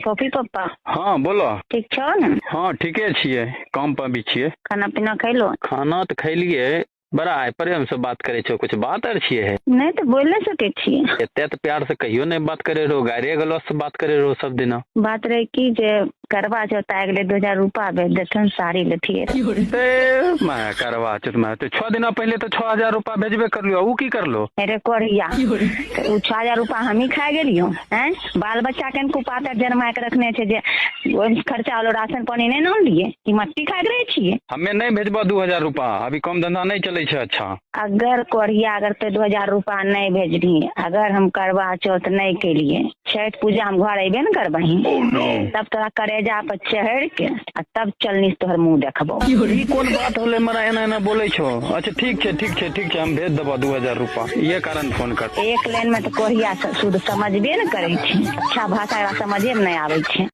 Poppy पप्पा हाँ बोलो। ठीक छो ने? हाँ ठीके छियै, काम पर भी छियै। खाना पीना खैलो? खाना तो खैलिए। बड़ा आइ प्रेम से बात करे छो, कुछ बात आर छियै? नहीं तो बोल नहीं सके छी। एते तो प्यार से कहियो नहीं बात करे रहो, गाड़िए गलौज से बात करे रहो सब दिन। बात रही की जे करवा चौथ आ गए 2000 रूपा भेज देथन साड़ी लेथिए। मैं करवा चौथ में तो 6 दिन पहले तो 6000 रूपा भेजबे कर लियो, ऊ की कर लो? अरे कोरिया तो 6000 रूपा हम ही खा गेलियो हैं? बाल बच्चा के कुपातर जन्मा के रखने छे जे ओहि खर्चा वालो राशन पानी नहीं नाम लिए कि मट्टी खा रहे छिए। हमें नहीं भेजबो 2000 रूपा, अभी काम धंधा नहीं चले छे। अच्छा अगर कोरिया अगर तो 2000 रूपा नहीं भेजनी, अगर हम करवा चौथ नहीं के लिए छठ पूजा हम घर अबे न करबही तब तोरा करेजा पर चढ़ के तब चलनी तोहर मुंह देखबो। ई कौन बात होले मरा एना एना बोले छो? अच्छा ठीक छे ठीक छे ठीक छे, हम भेज देबो 2000 रूपा। ये कारण फोन कर। एक लाइन में तो कोरिया शुद्ध समझबे न करे छी, अच्छा भाषा समझे में नहीं आवे छे।